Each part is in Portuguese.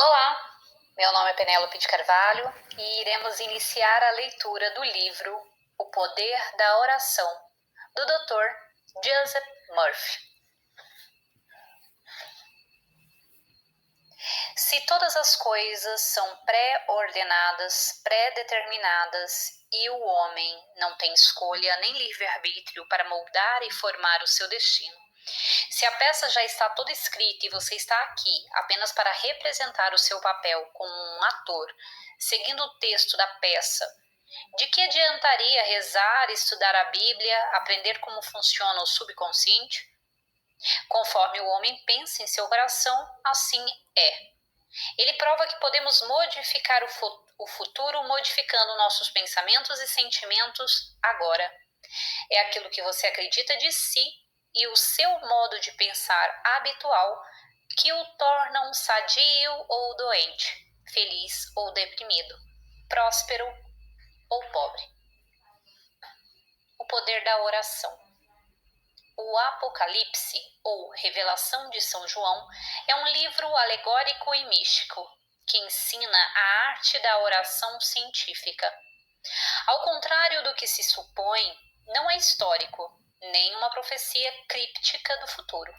Olá, meu nome é Penélope de Carvalho e iremos iniciar a leitura do livro O Poder da Oração, do Dr. Joseph Murphy. Se todas as coisas são pré-ordenadas, pré-determinadas e o homem não tem escolha nem livre-arbítrio para moldar e formar o seu destino, se a peça já está toda escrita e você está aqui apenas para representar o seu papel como um ator, seguindo o texto da peça, de que adiantaria rezar, estudar a Bíblia, aprender como funciona o subconsciente? Conforme o homem pensa em seu coração, assim é. Ele prova que podemos modificar o futuro modificando nossos pensamentos e sentimentos agora. É aquilo que você acredita de si e o seu modo de pensar habitual que o tornam sadio ou doente, feliz ou deprimido, próspero ou pobre. O poder da oração. O Apocalipse, ou Revelação de São João, é um livro alegórico e místico que ensina a arte da oração científica. Ao contrário do que se supõe, não é histórico, nem uma profecia críptica do futuro.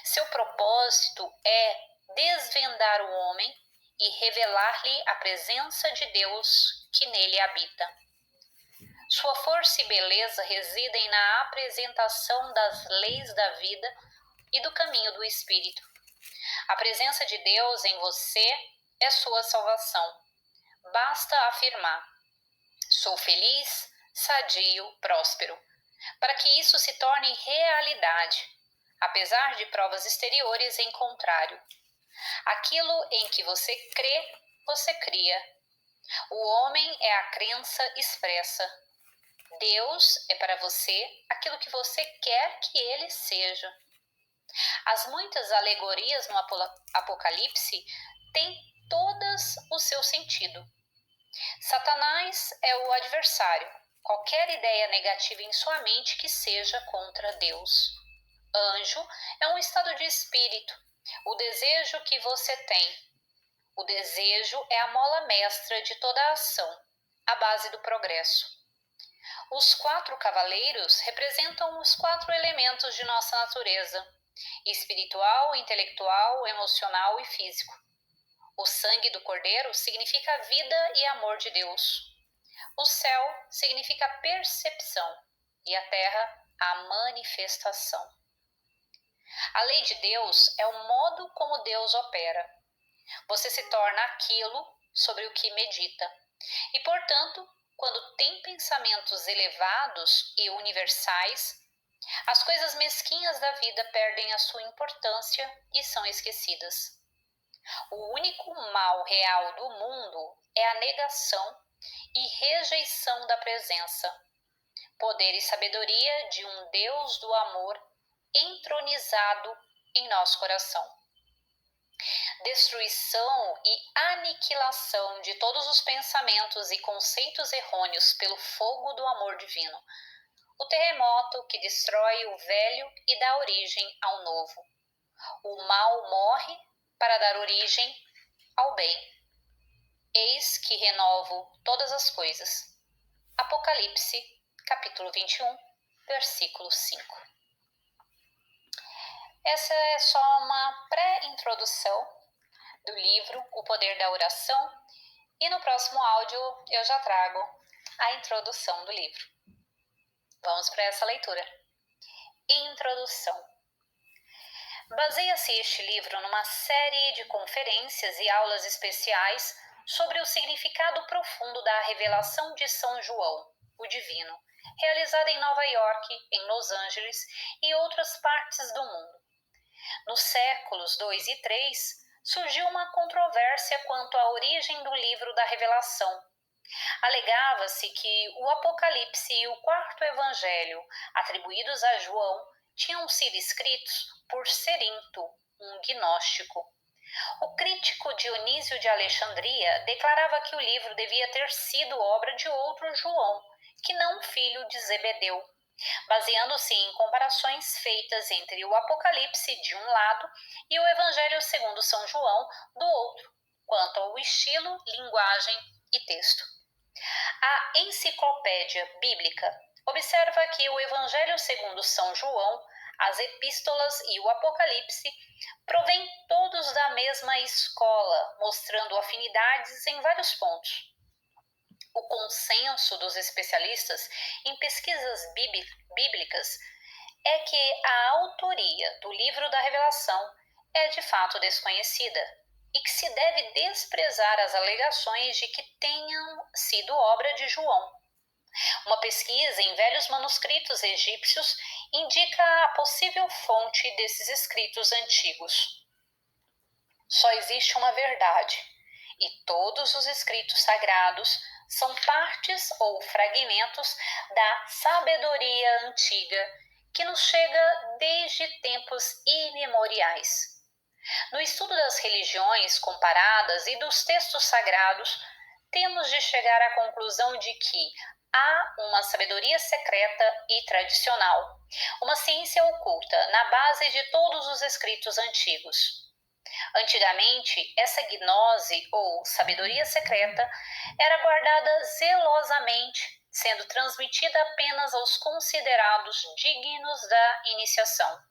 Seu propósito é desvendar o homem e revelar-lhe a presença de Deus que nele habita. Sua força e beleza residem na apresentação das leis da vida e do caminho do Espírito. A presença de Deus em você é sua salvação. Basta afirmar: sou feliz, sadio, próspero, para que isso se torne realidade, apesar de provas exteriores em contrário. Aquilo em que você crê, você cria. O homem é a crença expressa. Deus é para você aquilo que você quer que ele seja. As muitas alegorias no Apocalipse têm todas o seu sentido. Satanás é o adversário, qualquer ideia negativa em sua mente que seja contra Deus. Anjo é um estado de espírito, o desejo que você tem. O desejo é a mola mestra de toda a ação, a base do progresso. Os 4 cavaleiros representam os 4 elementos de nossa natureza: espiritual, intelectual, emocional e físico. O sangue do cordeiro significa vida e amor de Deus. O céu significa percepção e a terra, a manifestação. A lei de Deus é o modo como Deus opera. Você se torna aquilo sobre o que medita. E, portanto, quando tem pensamentos elevados e universais, as coisas mesquinhas da vida perdem a sua importância e são esquecidas. O único mal real do mundo é a negação e rejeição da presença, poder e sabedoria de um Deus do amor entronizado em nosso coração. Destruição e aniquilação de todos os pensamentos e conceitos errôneos pelo fogo do amor divino. O terremoto que destrói o velho e dá origem ao novo. O mal morre para dar origem ao bem. Eis que renovo todas as coisas. Apocalipse, capítulo 21, versículo 5. Essa é só uma pré-introdução do livro O Poder da Oração, e no próximo áudio eu já trago a introdução do livro. Vamos para essa leitura. Introdução. Baseia-se este livro numa série de conferências e aulas especiais sobre o significado profundo da revelação de São João, o Divino, realizada em Nova York, em Los Angeles e outras partes do mundo. Nos séculos 2 e 3, surgiu uma controvérsia quanto à origem do livro da Revelação. Alegava-se que o Apocalipse e o 4º Evangelho, atribuídos a João, tinham sido escritos por Cerinto, um gnóstico. O crítico Dionísio de Alexandria declarava que o livro devia ter sido obra de outro João, que não filho de Zebedeu, baseando-se em comparações feitas entre o Apocalipse de um lado e o Evangelho segundo São João do outro, quanto ao estilo, linguagem e texto. A Enciclopédia Bíblica observa que o Evangelho segundo São João, as Epístolas e o Apocalipse provêm todos da mesma escola, mostrando afinidades em vários pontos. O consenso dos especialistas em pesquisas bíblicas é que a autoria do livro da Revelação é de fato desconhecida e que se deve desprezar as alegações de que tenham sido obra de João. Uma pesquisa em velhos manuscritos egípcios indica a possível fonte desses escritos antigos. Só existe uma verdade, e todos os escritos sagrados são partes ou fragmentos da sabedoria antiga que nos chega desde tempos imemoriais. No estudo das religiões comparadas e dos textos sagrados, temos de chegar à conclusão de que há uma sabedoria secreta e tradicional, uma ciência oculta na base de todos os escritos antigos. Antigamente, essa gnose ou sabedoria secreta era guardada zelosamente, sendo transmitida apenas aos considerados dignos da iniciação.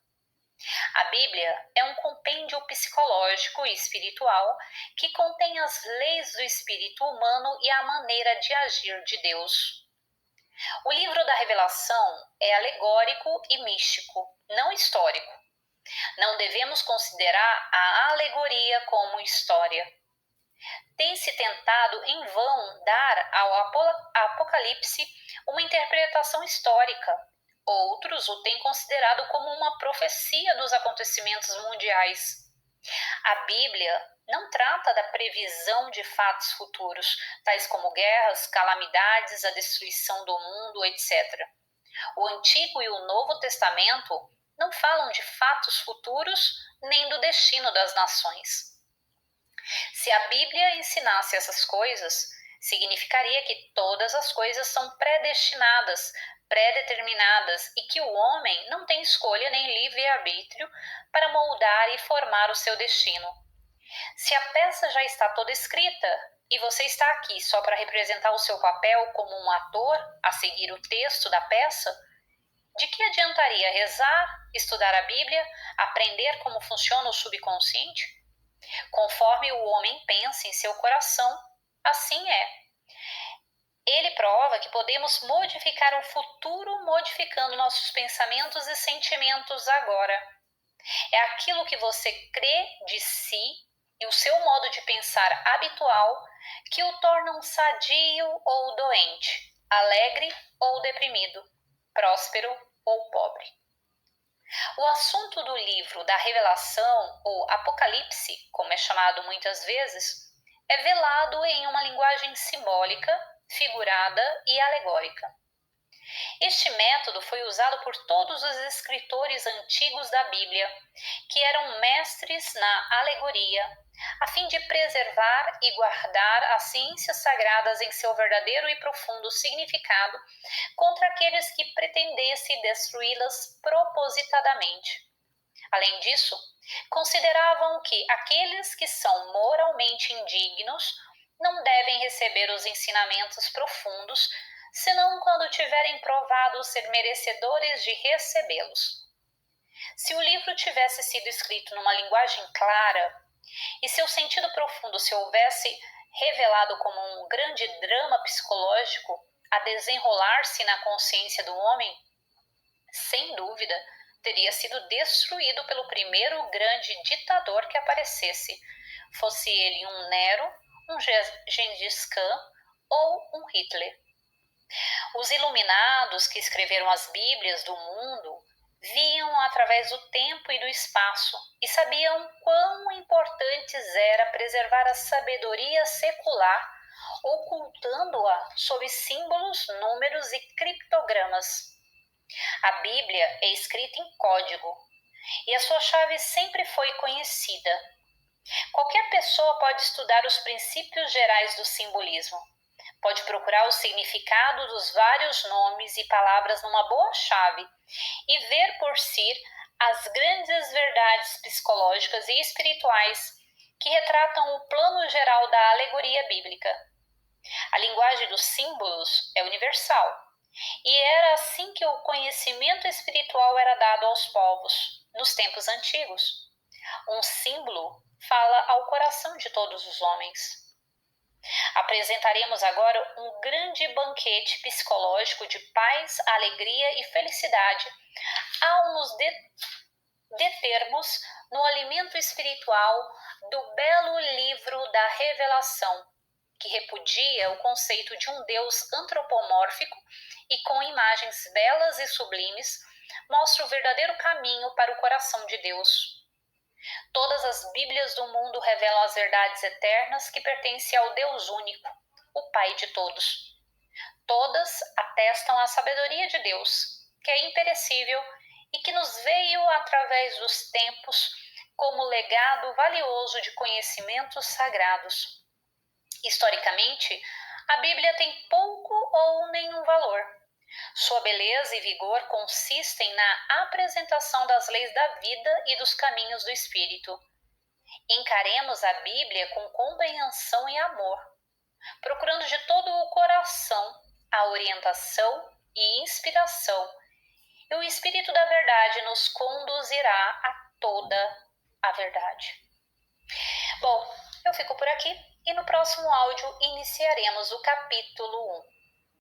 A Bíblia é um compêndio psicológico e espiritual que contém as leis do espírito humano e a maneira de agir de Deus. O livro da Revelação é alegórico e místico, não histórico. Não devemos considerar a alegoria como história. Tem-se tentado em vão dar ao Apocalipse uma interpretação histórica. Outros o têm considerado como uma profecia dos acontecimentos mundiais. A Bíblia não trata da previsão de fatos futuros, tais como guerras, calamidades, a destruição do mundo, etc. O Antigo e o Novo Testamento não falam de fatos futuros nem do destino das nações. Se a Bíblia ensinasse essas coisas, significaria que todas as coisas são predestinadas, pré-determinadas e que o homem não tem escolha nem livre-arbítrio para moldar e formar o seu destino. Se a peça já está toda escrita e você está aqui só para representar o seu papel como um ator a seguir o texto da peça, de que adiantaria rezar, estudar a Bíblia, aprender como funciona o subconsciente? Conforme o homem pensa em seu coração, assim é. Ele prova que podemos modificar o futuro modificando nossos pensamentos e sentimentos agora. É aquilo que você crê de si e o seu modo de pensar habitual que o tornam sadio ou doente, alegre ou deprimido, próspero ou pobre. O assunto do livro da Revelação, ou Apocalipse, como é chamado muitas vezes, é velado em uma linguagem simbólica, figurada e alegórica. Este método foi usado por todos os escritores antigos da Bíblia, que eram mestres na alegoria, a fim de preservar e guardar as ciências sagradas em seu verdadeiro e profundo significado contra aqueles que pretendessem destruí-las propositadamente. Além disso, consideravam que aqueles que são moralmente indignos não devem receber os ensinamentos profundos, senão quando tiverem provado ser merecedores de recebê-los. Se o livro tivesse sido escrito numa linguagem clara, e seu sentido profundo se houvesse revelado como um grande drama psicológico a desenrolar-se na consciência do homem, sem dúvida, teria sido destruído pelo primeiro grande ditador que aparecesse, fosse ele um Nero, um Gengis Khan ou um Hitler. Os iluminados que escreveram as Bíblias do mundo viam através do tempo e do espaço e sabiam quão importantes era preservar a sabedoria secular, ocultando-a sob símbolos, números e criptogramas. A Bíblia é escrita em código e a sua chave sempre foi conhecida. Qualquer pessoa pode estudar os princípios gerais do simbolismo, Pode procurar o significado dos vários nomes e palavras numa boa chave e ver por si as grandes verdades psicológicas e espirituais que retratam o plano geral da alegoria bíblica. A linguagem dos símbolos é universal, e era assim que o conhecimento espiritual era dado aos povos, nos tempos antigos. Um símbolo fala ao coração de todos os homens. Apresentaremos agora um grande banquete psicológico de paz, alegria e felicidade ao nos determos no alimento espiritual do belo livro da Revelação, que repudia o conceito de um Deus antropomórfico e com imagens belas e sublimes, mostra o verdadeiro caminho para o coração de Deus. Todas as Bíblias do mundo revelam as verdades eternas que pertencem ao Deus único, o Pai de todos. Todas atestam a sabedoria de Deus, que é imperecível e que nos veio através dos tempos como legado valioso de conhecimentos sagrados. Historicamente, a Bíblia tem pouco ou nenhum valor. Sua beleza e vigor consistem na apresentação das leis da vida e dos caminhos do Espírito. Encaremos a Bíblia com compreensão e amor, procurando de todo o coração a orientação e inspiração, e o Espírito da Verdade nos conduzirá a toda a verdade. Bom, eu fico por aqui e no próximo áudio iniciaremos o capítulo 1.